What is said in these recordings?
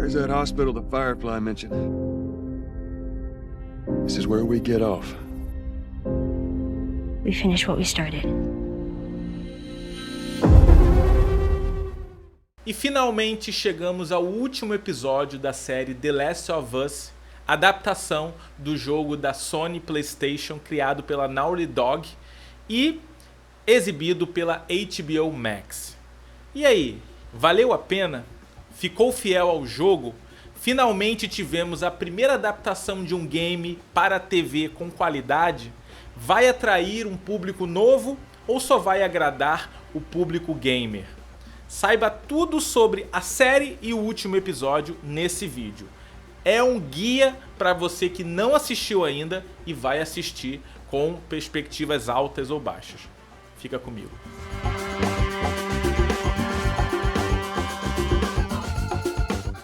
Where's that hospital the Firefly mentioned? This is where we get off. We finish what we started. E finalmente chegamos ao último episódio da série The Last of Us, adaptação do jogo da Sony PlayStation criado pela Naughty Dog e exibido pela HBO Max. E aí, valeu a pena? Ficou fiel ao jogo? Finalmente tivemos a primeira adaptação de um game para a TV com qualidade? Vai atrair um público novo ou só vai agradar o público gamer? Saiba tudo sobre a série e o último episódio nesse vídeo. É um guia para você que não assistiu ainda e vai assistir com perspectivas altas ou baixas. Fica comigo.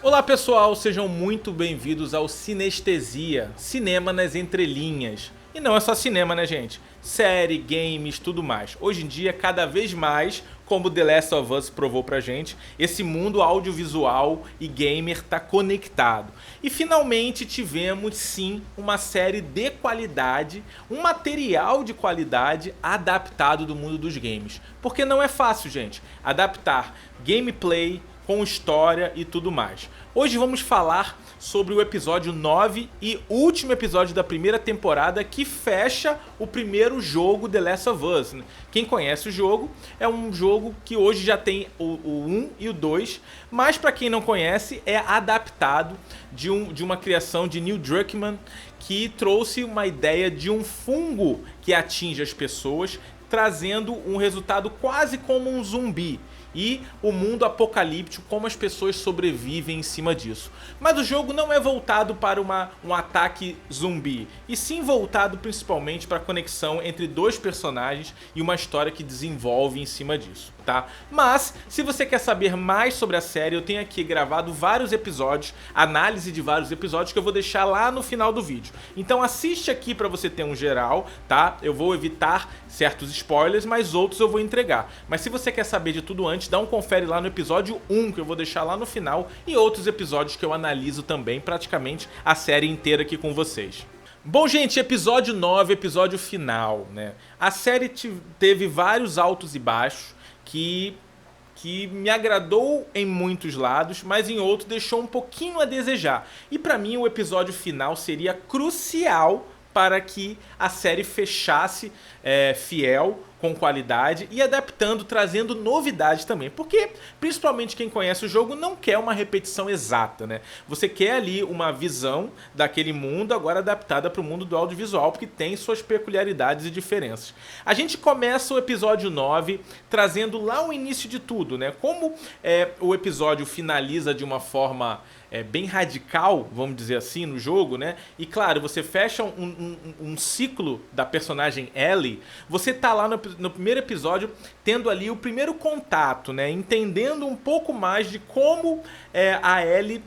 Olá pessoal, sejam muito bem-vindos ao Cinestesia, cinema nas entrelinhas. E não é só cinema, né, gente? Série, games, tudo mais. Hoje em dia, cada vez mais, como The Last of Us provou pra gente, esse mundo audiovisual e gamer tá conectado. E finalmente tivemos, sim, uma série de qualidade, um material de qualidade adaptado do mundo dos games. Porque não é fácil, gente, adaptar gameplay com história e tudo mais. Hoje vamos falar sobre o episódio 9 e último episódio da primeira temporada que fecha o primeiro jogo The Last of Us. Quem conhece o jogo, é um jogo que hoje já tem o 1 e o 2, mas para quem não conhece é adaptado de uma criação de Neil Druckmann, que trouxe uma ideia de um fungo que atinge as pessoas, trazendo um resultado quase como um zumbi. E o mundo apocalíptico, como as pessoas sobrevivem em cima disso. Mas o jogo não é voltado para um ataque zumbi, e sim voltado principalmente para a conexão entre dois personagens e uma história que desenvolve em cima disso, tá? Mas, se você quer saber mais sobre a série, eu tenho aqui gravado vários episódios, análise de vários episódios que eu vou deixar lá no final do vídeo. Então assiste aqui para você ter um geral, tá? Eu vou evitar certos spoilers, mas outros eu vou entregar. Mas se você quer saber de tudo antes, dá um confere lá no episódio 1, que eu vou deixar lá no final, e outros episódios que eu analiso também, praticamente a série inteira aqui com vocês. Bom, gente, episódio 9, episódio final, né? A série teve vários altos e baixos que me agradou em muitos lados, mas em outros deixou um pouquinho a desejar. E pra mim o episódio final seria crucial para que a série fechasse fiel, com qualidade e adaptando, trazendo novidades também. Porque, principalmente quem conhece o jogo, não quer uma repetição exata, né? Você quer ali uma visão daquele mundo agora adaptada para o mundo do audiovisual, porque tem suas peculiaridades e diferenças. A gente começa o episódio 9 trazendo lá o início de tudo, né? Como o episódio finaliza de uma forma bem radical, vamos dizer assim, no jogo, né? E claro, você fecha um ciclo da personagem Ellie, você tá lá no primeiro episódio tendo ali o primeiro contato, né? Entendendo um pouco mais de como a Ellie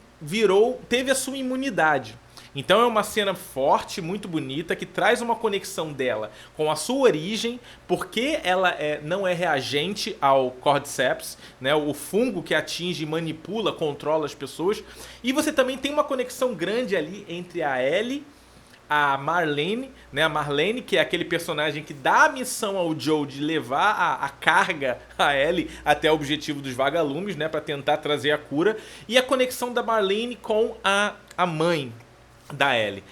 teve a sua imunidade. Então é uma cena forte, muito bonita, que traz uma conexão dela com a sua origem, porque ela não é reagente ao Cordyceps, né, o fungo que atinge, manipula, controla as pessoas. E você também tem uma conexão grande ali entre a Ellie, a Marlene, né? A Marlene, que é aquele personagem que dá a missão ao Joe de levar a carga a Ellie até o objetivo dos vagalumes, né? Para tentar trazer a cura. E a conexão da Marlene com a mãe da Ellie.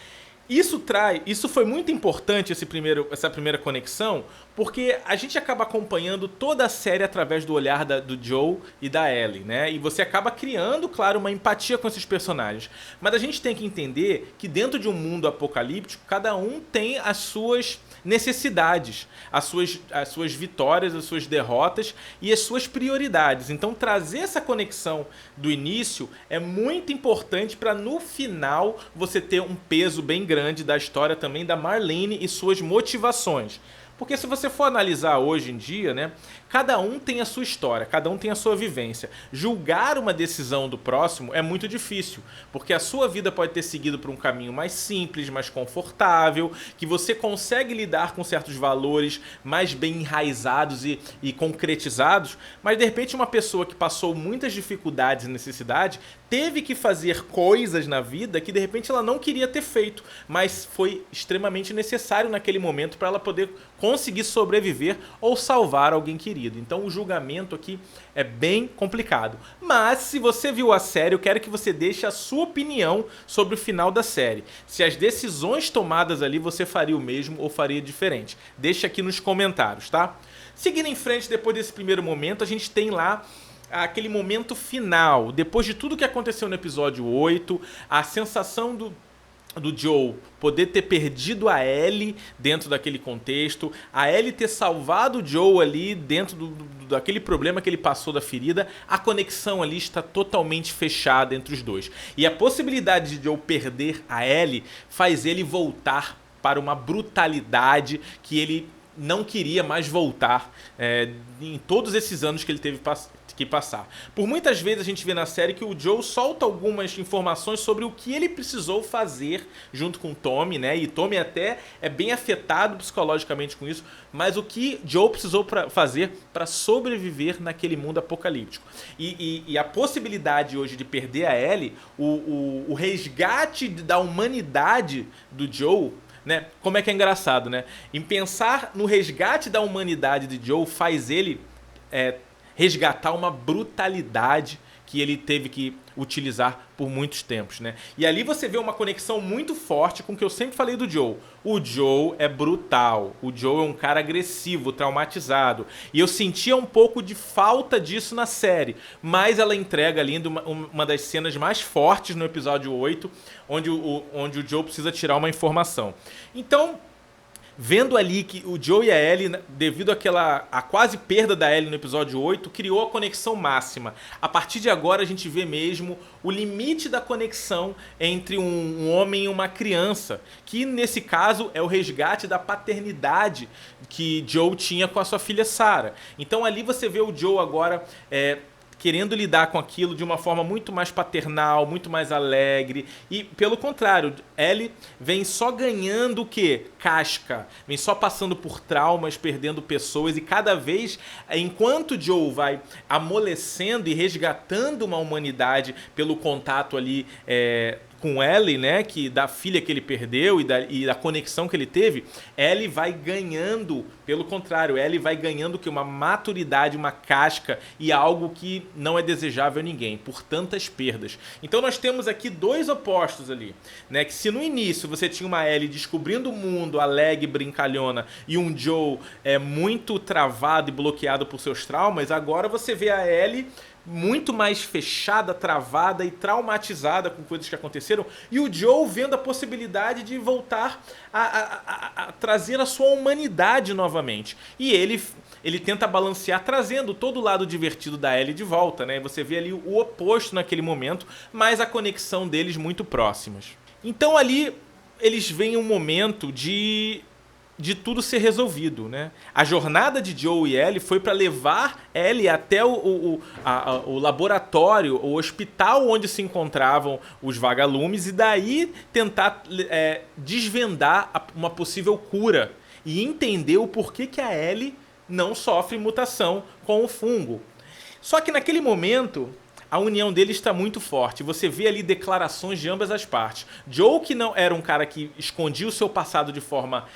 Isso foi muito importante, essa primeira conexão, porque a gente acaba acompanhando toda a série através do olhar do Joe e da Ellie, né? E você acaba criando, claro, uma empatia com esses personagens. Mas a gente tem que entender que dentro de um mundo apocalíptico, cada um tem as suas necessidades, as suas vitórias, as suas derrotas e as suas prioridades. Então trazer essa conexão do início é muito importante para no final você ter um peso bem grande da história também da Marlene e suas motivações. Porque se você for analisar hoje em dia, né, Cada um tem a sua história, cada um tem a sua vivência. Julgar uma decisão do próximo é muito difícil, porque a sua vida pode ter seguido por um caminho mais simples, mais confortável, que você consegue lidar com certos valores mais bem enraizados e concretizados, mas de repente uma pessoa que passou muitas dificuldades e necessidade teve que fazer coisas na vida que de repente ela não queria ter feito, mas foi extremamente necessário naquele momento para ela poder conseguir sobreviver ou salvar alguém querido. Então o julgamento aqui é bem complicado. Mas se você viu a série, eu quero que você deixe a sua opinião sobre o final da série. Se as decisões tomadas ali você faria o mesmo ou faria diferente. Deixa aqui nos comentários, tá? Seguindo em frente, depois desse primeiro momento, a gente tem lá aquele momento final, depois de tudo que aconteceu no episódio 8, a sensação do Joe poder ter perdido a Ellie dentro daquele contexto, a Ellie ter salvado o Joe ali dentro daquele problema que ele passou da ferida, a conexão ali está totalmente fechada entre os dois. E a possibilidade de Joe perder a Ellie faz ele voltar para uma brutalidade que ele não queria mais voltar em todos esses anos que ele teve que passar. Por muitas vezes a gente vê na série que o Joe solta algumas informações sobre o que ele precisou fazer junto com o Tommy, né? E Tommy até é bem afetado psicologicamente com isso, mas o que Joe precisou fazer para sobreviver naquele mundo apocalíptico. E a possibilidade hoje de perder a Ellie, o resgate da humanidade do Joe, né? Como é que é engraçado, né? Em pensar no resgate da humanidade de Joe faz ele resgatar uma brutalidade que ele teve que utilizar por muitos tempos, né? E ali você vê uma conexão muito forte com o que eu sempre falei do Joe. O Joe é brutal, o Joe é um cara agressivo, traumatizado. E eu sentia um pouco de falta disso na série, mas ela entrega ali uma das cenas mais fortes no episódio 8, onde o Joe precisa tirar uma informação. Então, vendo ali que o Joe e a Ellie, devido à quase perda da Ellie no episódio 8, criou a conexão máxima. A partir de agora a gente vê mesmo o limite da conexão entre um homem e uma criança, que nesse caso é o resgate da paternidade que Joe tinha com a sua filha Sarah. Então ali você vê o Joe agora querendo lidar com aquilo de uma forma muito mais paternal, muito mais alegre. E, pelo contrário, Ellie vem só ganhando o quê? Casca. Vem só passando por traumas, perdendo pessoas. E cada vez, enquanto Joe vai amolecendo e resgatando uma humanidade pelo contato ali com Ellie, né, da filha que ele perdeu e da conexão que ele teve, Ellie vai ganhando, pelo contrário, Ellie vai ganhando uma maturidade, uma casca e algo que não é desejável a ninguém, por tantas perdas. Então nós temos aqui dois opostos ali, né, que se no início você tinha uma Ellie descobrindo o mundo, alegre, brincalhona, e um Joe muito travado e bloqueado por seus traumas, agora você vê a Ellie muito mais fechada, travada e traumatizada com coisas que aconteceram, e o Joe vendo a possibilidade de voltar a trazer a sua humanidade novamente. E ele tenta balancear, trazendo todo o lado divertido da Ellie de volta, né? Você vê ali o oposto naquele momento, mas a conexão deles muito próximas. Então ali eles veem um momento de tudo ser resolvido, né? A jornada de Joe e Ellie foi para levar Ellie até o laboratório, o hospital onde se encontravam os vagalumes, e daí tentar desvendar uma possível cura e entender o porquê que a Ellie não sofre mutação com o fungo. Só que naquele momento a união deles está muito forte. Você vê ali declarações de ambas as partes. Joe, que não era um cara que escondia o seu passado de forma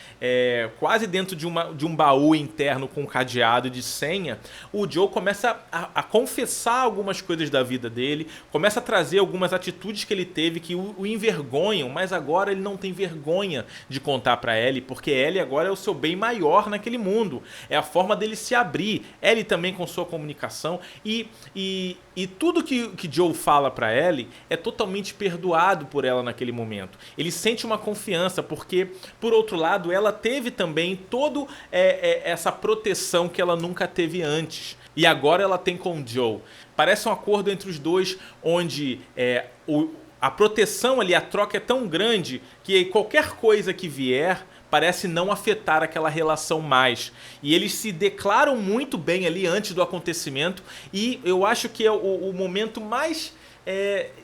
quase dentro de um baú interno com cadeado de senha, o Joe começa a confessar algumas coisas da vida dele, começa a trazer algumas atitudes que ele teve que o envergonham, mas agora ele não tem vergonha de contar para Ellie, porque Ellie agora é o seu bem maior naquele mundo. É a forma dele se abrir. Ellie também com sua comunicação e tudo que Joe fala pra Ellie é totalmente perdoado por ela naquele momento. Ele sente uma confiança porque, por outro lado, ela teve também toda essa proteção que ela nunca teve antes. E agora ela tem com Joe. Parece um acordo entre os dois onde a proteção ali, a troca é tão grande que qualquer coisa que vier parece não afetar aquela relação mais. E eles se declaram muito bem ali antes do acontecimento, e eu acho que é o momento mais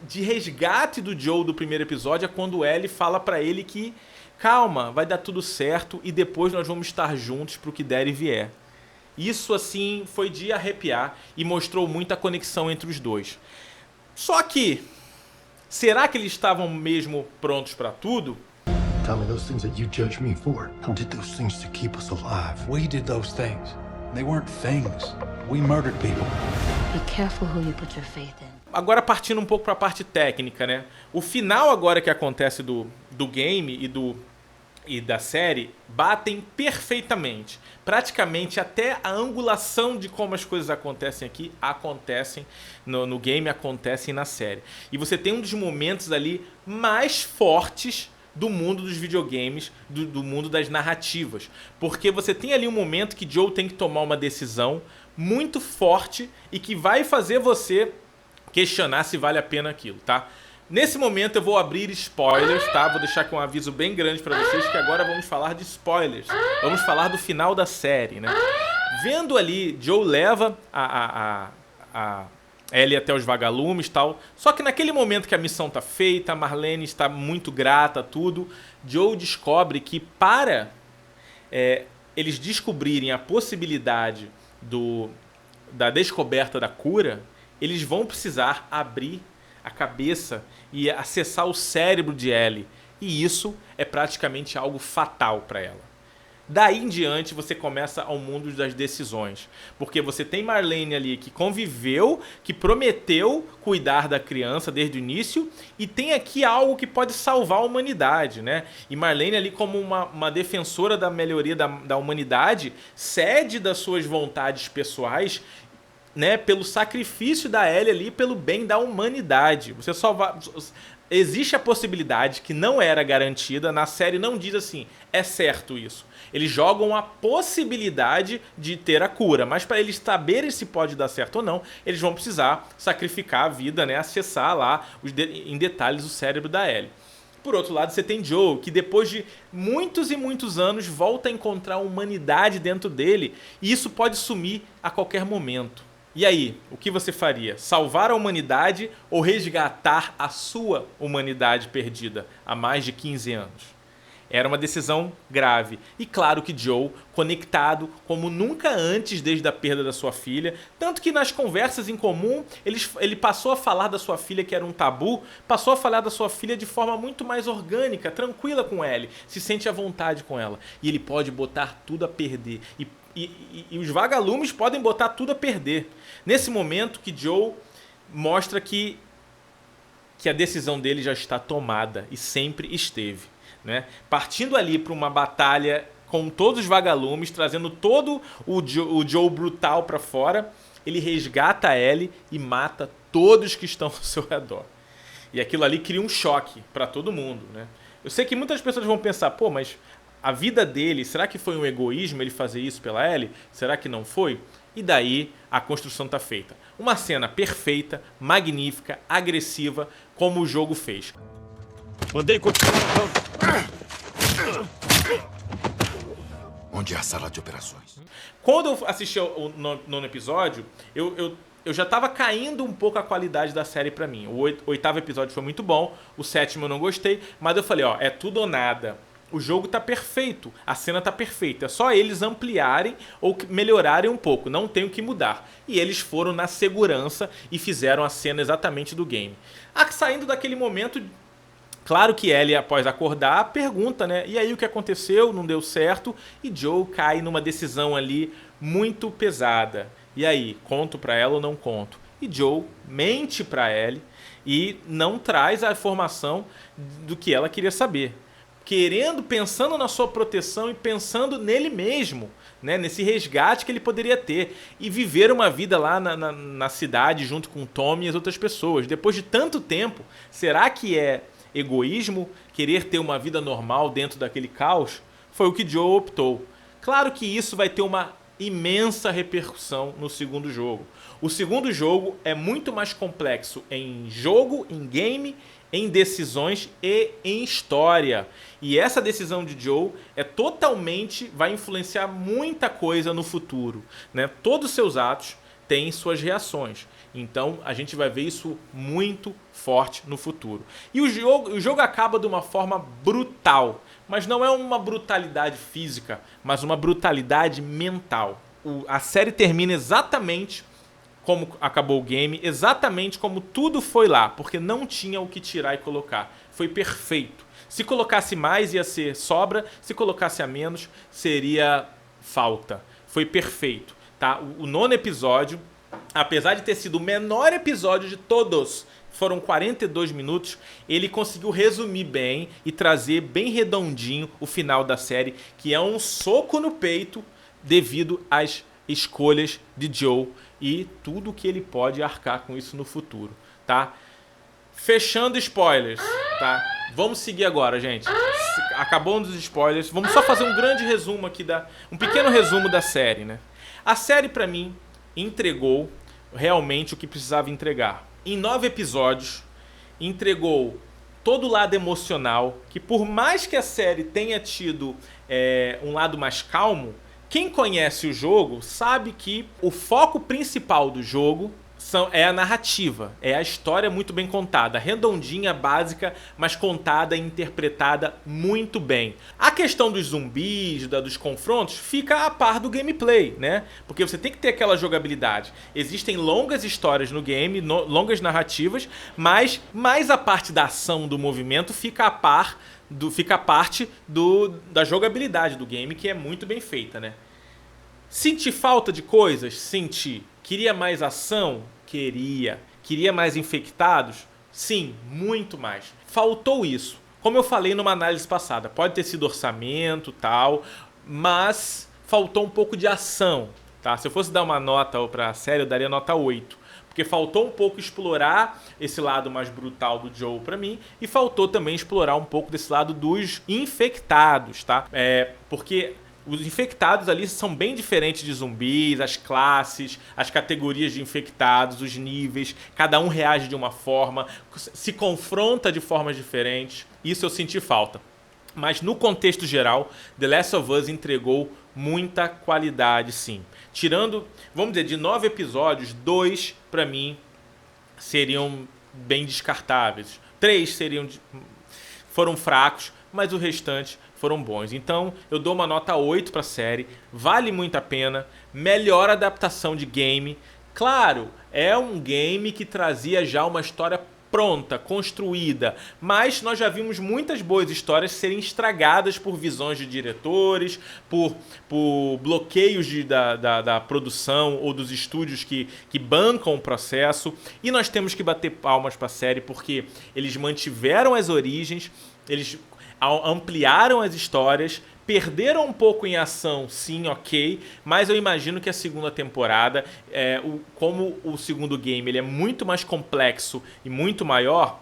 de resgate do Joe do primeiro episódio é quando Ellie fala pra ele que calma, vai dar tudo certo e depois nós vamos estar juntos pro que der e vier. Isso assim foi de arrepiar e mostrou muita conexão entre os dois. Só que, será que eles estavam mesmo prontos pra tudo? Tell me those things that you judge me for. I did those things to keep us alive. We did those things. They weren't things. We murdered people. Be careful who you put your faith in. Agora partindo um pouco para a parte técnica, né? O final agora que acontece do game e da série batem perfeitamente. Praticamente até a angulação de como as coisas acontecem aqui, acontecem no game, acontecem na série. E você tem um dos momentos ali mais fortes do mundo dos videogames, do mundo das narrativas. Porque você tem ali um momento que Joe tem que tomar uma decisão muito forte e que vai fazer você questionar se vale a pena aquilo, tá? Nesse momento eu vou abrir spoilers, tá? Vou deixar aqui um aviso bem grande pra vocês que agora vamos falar de spoilers. Vamos falar do final da série, né? Vendo ali, Joe leva a Ellie até os vagalumes e tal. Só que naquele momento que a missão tá feita, a Marlene está muito grata, tudo, Joe descobre que para eles descobrirem a possibilidade da descoberta da cura, eles vão precisar abrir a cabeça e acessar o cérebro de Ellie. E isso é praticamente algo fatal para ela. Daí em diante você começa ao mundo das decisões. Porque você tem Marlene ali que conviveu, que prometeu cuidar da criança desde o início. E tem aqui algo que pode salvar a humanidade, né? E Marlene ali como uma defensora da melhoria da humanidade, cede das suas vontades pessoais, né, pelo sacrifício da Ellie ali, pelo bem da humanidade. Você só vai... Existe a possibilidade que não era garantida, na série não diz assim, é certo isso. Eles jogam a possibilidade de ter a cura, mas para eles saberem se pode dar certo ou não, eles vão precisar sacrificar a vida, né, acessar lá em detalhes o cérebro da Ellie. Por outro lado, você tem Joe, que depois de muitos e muitos anos volta a encontrar a humanidade dentro dele, e isso pode sumir a qualquer momento. E aí, o que você faria? Salvar a humanidade ou resgatar a sua humanidade perdida há mais de 15 anos? Era uma decisão grave. E claro que Joe, conectado como nunca antes desde a perda da sua filha, tanto que nas conversas em comum, ele passou a falar da sua filha que era um tabu, passou a falar da sua filha de forma muito mais orgânica, tranquila com Ellie, se sente à vontade com ela. E ele pode botar tudo a perder. E os vagalumes podem botar tudo a perder. Nesse momento que Joe mostra que a decisão dele já está tomada e sempre esteve, né? Partindo ali para uma batalha com todos os vagalumes, trazendo todo o Joe brutal para fora, ele resgata a Ellie e mata todos que estão ao seu redor. E aquilo ali cria um choque para todo mundo, né? Eu sei que muitas pessoas vão pensar, pô, mas a vida dele, será que foi um egoísmo ele fazer isso pela Ellie? Será que não foi? E daí a construção tá feita. Uma cena perfeita, magnífica, agressiva, como o jogo fez. Mandei continuar. Onde é a sala de operações? Quando eu assisti o nono episódio, eu já tava caindo um pouco a qualidade da série pra mim. O oitavo episódio foi muito bom, o sétimo eu não gostei, mas eu falei, ó, é tudo ou nada. O jogo tá perfeito, a cena tá perfeita, é só eles ampliarem ou melhorarem um pouco, não tem o que mudar. E eles foram na segurança e fizeram a cena exatamente do game. Saindo daquele momento, claro que Ellie, após acordar, pergunta, né, e aí o que aconteceu, não deu certo, e Joe cai numa decisão ali muito pesada. E aí, conto pra ela ou não conto? E Joe mente pra Ellie e não traz a informação do que ela queria saber. Pensando na sua proteção e pensando nele mesmo, né, nesse resgate que ele poderia ter e viver uma vida lá na cidade junto com o Tommy e as outras pessoas. Depois de tanto tempo, será que é egoísmo querer ter uma vida normal dentro daquele caos? Foi o que Joe optou. Claro que isso vai ter uma imensa repercussão no segundo jogo. O segundo jogo é muito mais complexo em jogo, em game, em decisões e em história. E essa decisão de Joe vai influenciar muita coisa no futuro, né? Todos os seus atos têm suas reações. Então a gente vai ver isso muito forte no futuro. E o jogo acaba de uma forma brutal. Mas não é uma brutalidade física, mas uma brutalidade mental. A série termina exatamente como acabou o game, exatamente como tudo foi lá, porque não tinha o que tirar e colocar. Foi perfeito. Se colocasse mais ia ser sobra, se colocasse a menos seria falta. Foi perfeito, tá? O nono episódio, apesar de ter sido o menor episódio de todos, foram 42 minutos, ele conseguiu resumir bem e trazer bem redondinho o final da série, que é um soco no peito devido às escolhas de Joe e tudo que ele pode arcar com isso no futuro, tá? Fechando spoilers, tá? Vamos seguir agora, gente. Acabou os spoilers. Vamos só fazer um grande resumo aqui, um pequeno resumo da série, né? A série, pra mim, entregou realmente o que precisava entregar. Em 9 episódios, entregou todo o lado emocional, que por mais que a série tenha tido um lado mais calmo, quem conhece o jogo sabe que o foco principal do jogo é a narrativa, é a história muito bem contada, redondinha, básica, mas contada e interpretada muito bem. A questão dos zumbis, dos confrontos, fica a par do gameplay, né? Porque você tem que ter aquela jogabilidade. Existem longas histórias no game, longas narrativas, mas mais a parte da ação, do movimento, fica a parte da jogabilidade do game, que é muito bem feita, né? Senti falta de coisas? Senti. Queria mais ação? Queria. Queria mais infectados? Sim, muito mais. Faltou isso. Como eu falei numa análise passada, pode ter sido orçamento, tal, mas faltou um pouco de ação, tá? Se eu fosse dar uma nota pra série, eu daria nota 8. Porque faltou um pouco explorar esse lado mais brutal do Joe pra mim, e faltou também explorar um pouco desse lado dos infectados, tá? Porque os infectados ali são bem diferentes de zumbis, as classes, as categorias de infectados, os níveis, cada um reage de uma forma, se confronta de formas diferentes. Isso eu senti falta. Mas no contexto geral, The Last of Us entregou muita qualidade, sim. Tirando, vamos dizer, de 9 episódios, 2 pra mim seriam bem descartáveis. 3 foram fracos, mas o restante foram bons. Então eu dou uma nota 8 pra série, vale muito a pena, melhor adaptação de game. Claro, é um game que trazia já uma história pronta, construída, mas nós já vimos muitas boas histórias serem estragadas por visões de diretores, por bloqueios da produção ou dos estúdios que bancam o processo, e nós temos que bater palmas pra série porque eles mantiveram as origens, eles ampliaram as histórias, perderam um pouco em ação, sim, ok, mas eu imagino que a segunda temporada, como o segundo game ele é muito mais complexo e muito maior,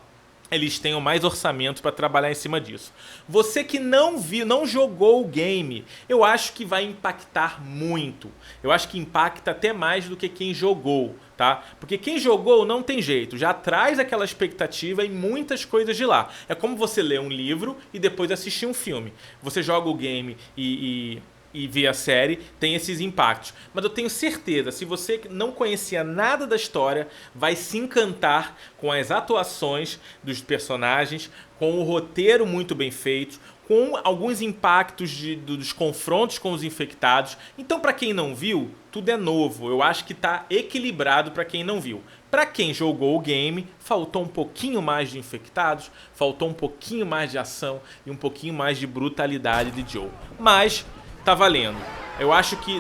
eles tenham mais orçamento para trabalhar em cima disso. Você que não jogou o game, eu acho que vai impactar muito. Eu acho que impacta até mais do que quem jogou, tá? Porque quem jogou não tem jeito, já traz aquela expectativa e muitas coisas de lá. É como você ler um livro e depois assistir um filme. Você joga o game e vê a série, tem esses impactos. Mas eu tenho certeza, se você não conhecia nada da história, vai se encantar com as atuações dos personagens, com o roteiro muito bem feito, com alguns impactos dos confrontos com os infectados. Então, para quem não viu, tudo é novo. Eu acho que está equilibrado para quem não viu. Para quem jogou o game, faltou um pouquinho mais de infectados, faltou um pouquinho mais de ação e um pouquinho mais de brutalidade de Joe. Mas tá valendo. Eu acho que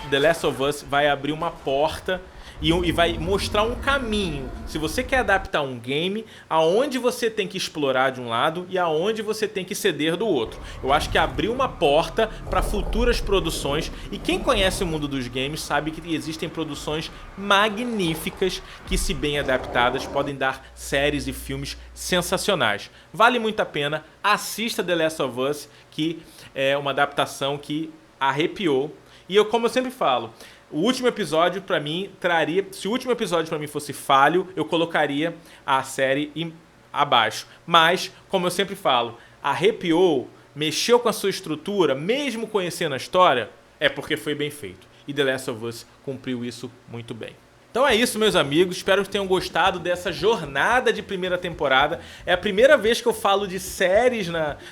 The Last of Us vai abrir uma porta e vai mostrar um caminho. Se você quer adaptar um game, aonde você tem que explorar de um lado e aonde você tem que ceder do outro. Eu acho que abriu uma porta para futuras produções, e quem conhece o mundo dos games sabe que existem produções magníficas que, se bem adaptadas, podem dar séries e filmes sensacionais. Vale muito a pena, assista The Last of Us, que é uma adaptação que arrepiou. E como eu sempre falo, o último episódio pra mim traria... Se o último episódio pra mim fosse falho, eu colocaria a série abaixo. Mas, como eu sempre falo, arrepiou, mexeu com a sua estrutura, mesmo conhecendo a história, é porque foi bem feito. E The Last of Us cumpriu isso muito bem. Então é isso, meus amigos, espero que tenham gostado dessa jornada de primeira temporada. É a primeira vez que eu falo de séries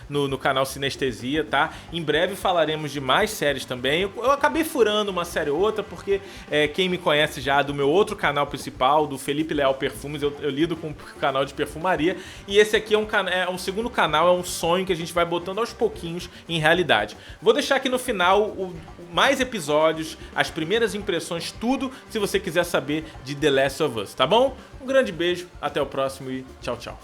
no canal Sinestesia, tá? Em breve falaremos de mais séries também. Eu acabei furando uma série ou outra, porque quem me conhece já do meu outro canal principal, do Felipe Leal Perfumes, eu lido com o canal de perfumaria. E esse aqui é um segundo canal, é um sonho que a gente vai botando aos pouquinhos em realidade. Vou deixar aqui no final mais episódios, as primeiras impressões, tudo, se você quiser saber de The Last of Us, tá bom? Um grande beijo, até o próximo e tchau, tchau.